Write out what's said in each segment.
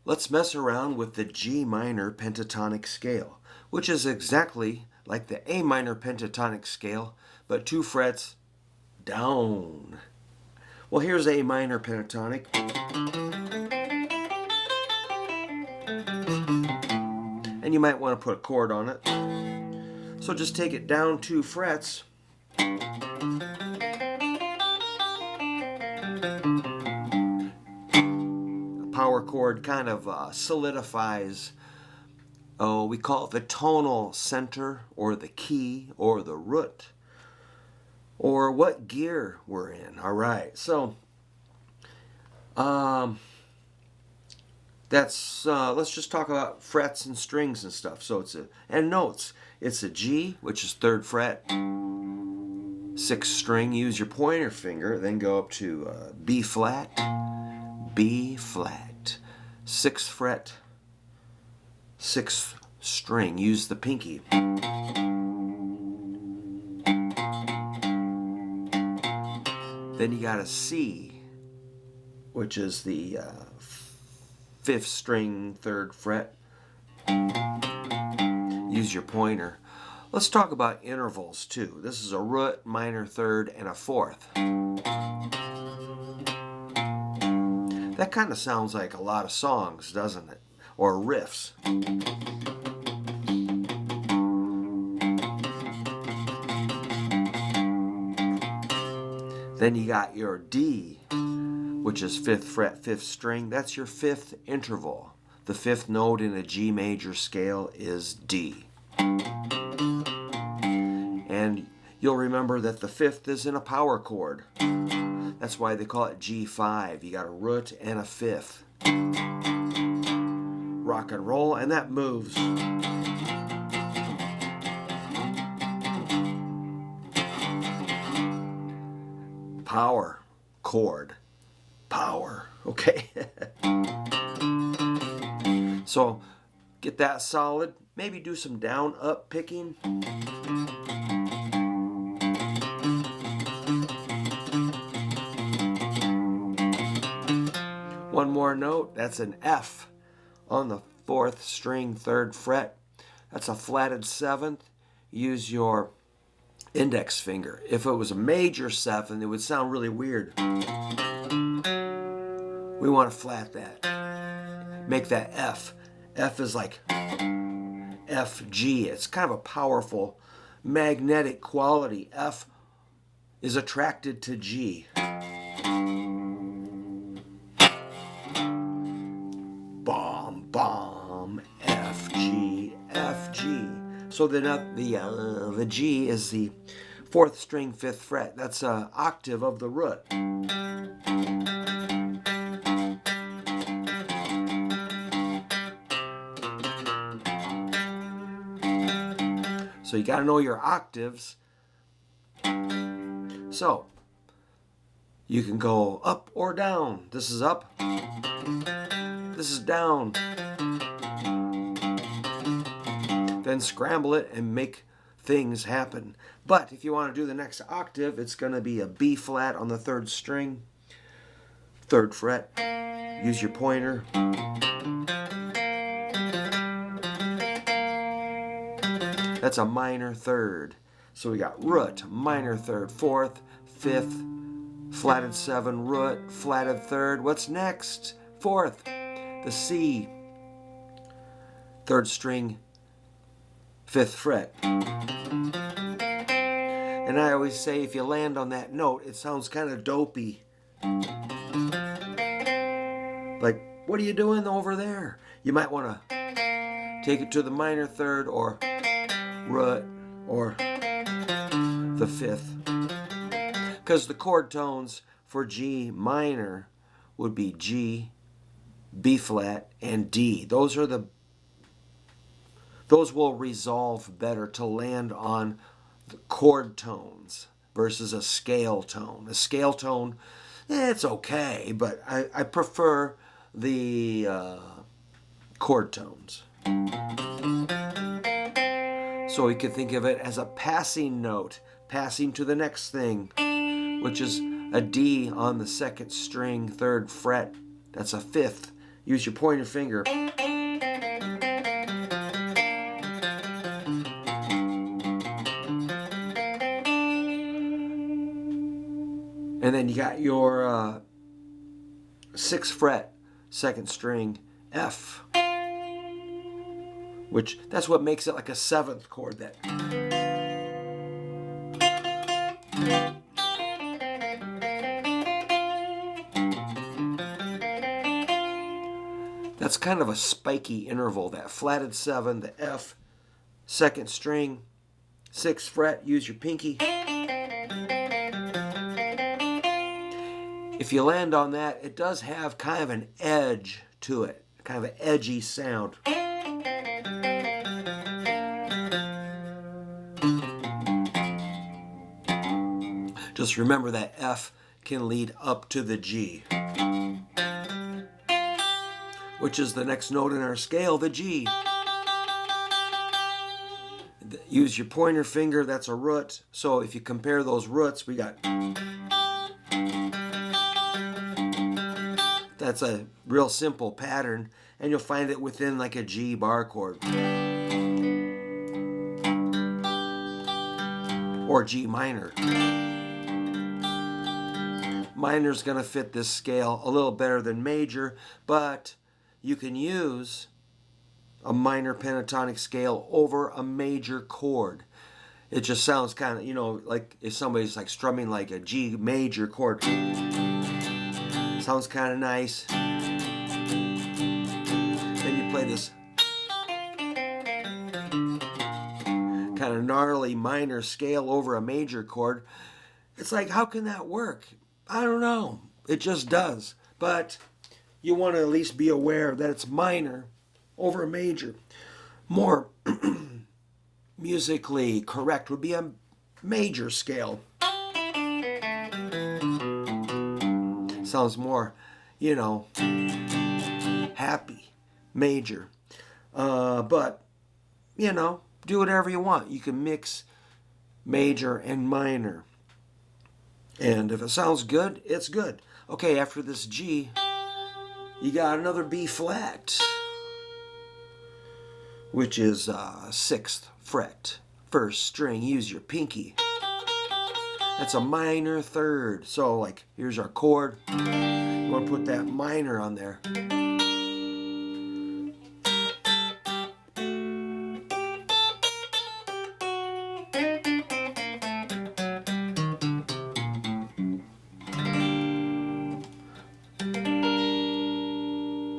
Let's mess around with the G minor pentatonic scale, which is exactly like the A minor pentatonic scale, but 2 frets down. Well, here's A minor pentatonic. And you might want to put a chord on it. So just take it down 2 frets. Power chord kind of solidifies, we call it the tonal center or the key or the root or what gear we're in. All right, so let's just talk about frets and strings and stuff. So and notes. It's a G, which is 3rd fret, 6th string. Use your pointer finger, then go up to B flat, 6th fret, 6th string. Use the pinky. Then you got a C, which is the 5th string, 3rd fret. Use your pointer. Let's talk about intervals too. This is a root, minor 3rd, and a 4th. That kind of sounds like a lot of songs, doesn't it? Or riffs. Then you got your D, which is 5th fret, 5th string. That's your 5th interval. The 5th note in a G major scale is D. And you'll remember that the 5th is in a power chord. That's why they call it G5. You got a root and a 5th. Rock and roll, and that moves. Power chord. Power. Okay. So get that solid. Maybe do some down up picking. One more note, that's an F on the 4th string, 3rd fret. That's a flatted 7th. Use your index finger. If it was a major 7th, it would sound really weird. We want to flat that. Make that F. F is like F, G. It's kind of a powerful magnetic quality. F is attracted to G. Bomb, bomb, F, G, F, G. So the G is the 4th string, 5th fret. That's an octave of the root. So you got to know your octaves. So you can go up or down. This is up. This is down. Then scramble it and make things happen. But if you want to do the next octave, it's going to be a B flat on the 3rd string, 3rd fret. Use your pointer. That's a minor 3rd. So we got root, minor 3rd, 4th, 5th, flatted 7, root, flatted 3rd. What's next? 4th. The C, 3rd string, 5th fret. And I always say if you land on that note, it sounds kind of dopey. Like, what are you doing over there? You might want to take it to the minor 3rd or root or the 5th. Because the chord tones for G minor would be G, B flat, and D. Those will resolve better to land on the chord tones versus a scale tone. A scale tone, it's okay, but I prefer the chord tones. So we could think of it as a passing note, passing to the next thing, which is a D on the 2nd string, 3rd fret. That's a 5th. use your pointer finger. And then you got your 6th fret, 2nd string, F, which that's what makes it like a 7th chord. That's kind of a spiky interval, that flatted 7, the F, 2nd string, 6th fret, use your pinky. If you land on that, it does have kind of an edge to it, kind of an edgy sound. Just remember that F can lead up to the G, which is the next note in our scale, the G. Use your pointer finger, that's a root. So if you compare those roots, we got... That's a real simple pattern, and you'll find it within like a G bar chord. Or G minor. Minor's going to fit this scale a little better than major, but you can use a minor pentatonic scale over a major chord. It just sounds kind of, you know, like if somebody's like strumming like a G major chord. Sounds kind of nice. Then you play this kind of gnarly minor scale over a major chord. It's like, how can that work? I don't know. It just does. But you want to at least be aware that it's minor over a major. More musically correct would be a major scale. Sounds more, you know, happy, major. But, you know, do whatever you want. You can mix major and minor. And if it sounds good, it's good. Okay, after this G, you got another B flat, which is 6th fret, 1st string. Use your pinky. That's a minor 3rd. So like, here's our chord. You want to put that minor on there.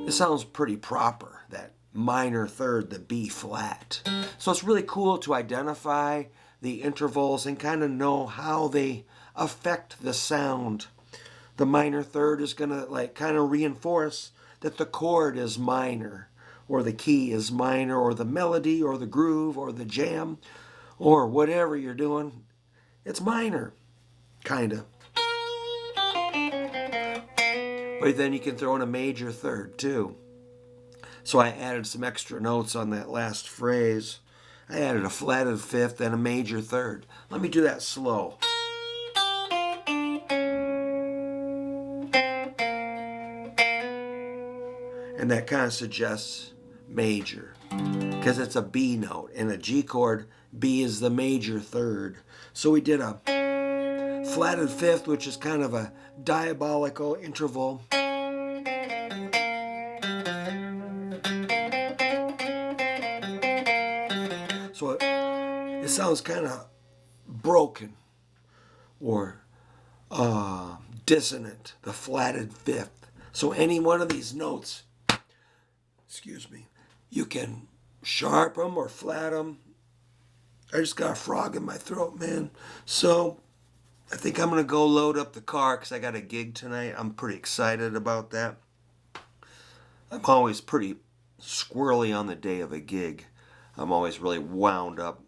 It sounds pretty proper, that minor 3rd, the B flat. So it's really cool to identify the intervals and kind of know how they affect the sound. The minor 3rd is going to like kind of reinforce that the chord is minor, or the key is minor, or the melody, or the groove, or the jam, or whatever you're doing. It's minor, kind of. But then you can throw in a major 3rd too. So I added some extra notes on that last phrase. I added a flatted 5th and a major 3rd. Let me do that slow. And that kind of suggests major, because it's a B note. In a G chord, B is the major 3rd. So we did a flatted 5th, which is kind of a diabolical interval. So it sounds kind of broken or dissonant, the flatted 5th. So any one of these notes, excuse me, you can sharp them or flat them. I just got a frog in my throat, man. So I think I'm going to go load up the car because I got a gig tonight. I'm pretty excited about that. I'm always pretty squirrely on the day of a gig. I'm always really wound up.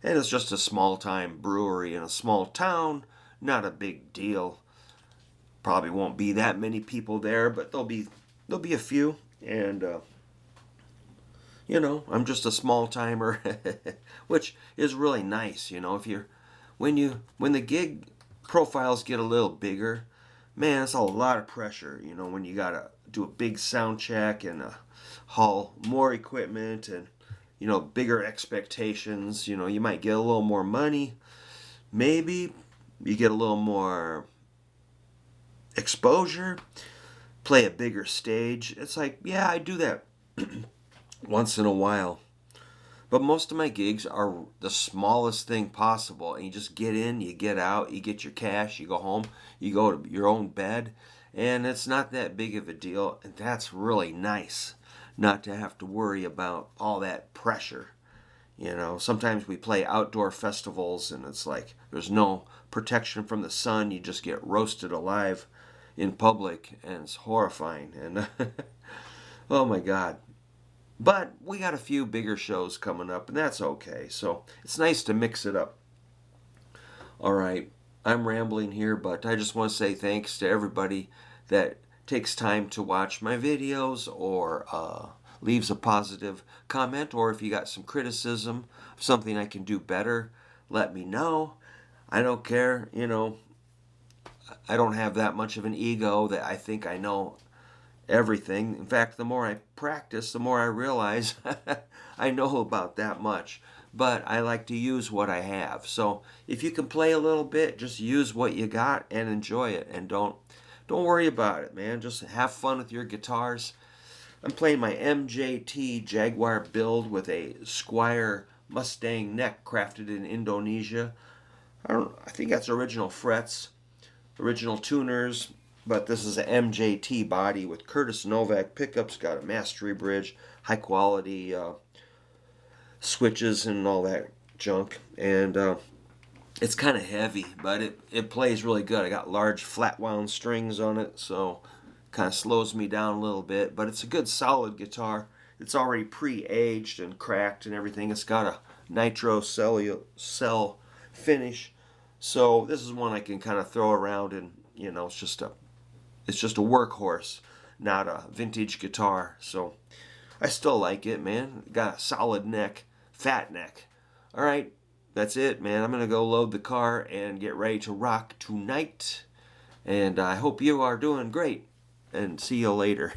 And it's just a small-time brewery in a small town. Not a big deal. Probably won't be that many people there, but there'll be a few. And, you know, I'm just a small-timer, which is really nice, you know. When the gig profiles get a little bigger, man, it's a lot of pressure, you know, when you gotta do a big sound check and haul more equipment and, you know, bigger expectations. You know, you might get a little more money, maybe you get a little more exposure, play a bigger stage. It's like, yeah, I do that once in a while. But most of my gigs are the smallest thing possible. And you just get in, you get out, you get your cash, you go home, you go to your own bed. And it's not that big of a deal. And that's really nice not to have to worry about all that pressure. You know, sometimes we play outdoor festivals and it's like there's no protection from the sun. You just get roasted alive in public and it's horrifying. And oh my God. But we got a few bigger shows coming up, and that's okay. So it's nice to mix it up. All right, I'm rambling here, but I just want to say thanks to everybody that takes time to watch my videos or leaves a positive comment, or if you got some criticism of something I can do better, let me know. I don't care, you know, I don't have that much of an ego that I think I know everything. In fact, the more I practice, the more I realize I know about that much. But I like to use what I have. So if you can play a little bit, just use what you got and enjoy it. And don't worry about it, man. Just have fun with your guitars. I'm playing my MJT Jaguar build with a Squire Mustang neck crafted in Indonesia. I think that's original frets, original tuners, but this is an MJT body with Curtis Novak pickups, got a mastery bridge, high quality switches and all that junk. And it's kind of heavy, but it plays really good. I got large flat wound strings on it, so kind of slows me down a little bit, but it's a good solid guitar. It's already pre-aged and cracked and everything. It's got a nitro cell finish, so this is one I can kind of throw around, and you know, it's just a workhorse, not a vintage guitar. So I still like it, man. Got a solid neck, fat neck. All right, that's it, man. I'm gonna go load the car and get ready to rock tonight, and I hope you are doing great, and see you later.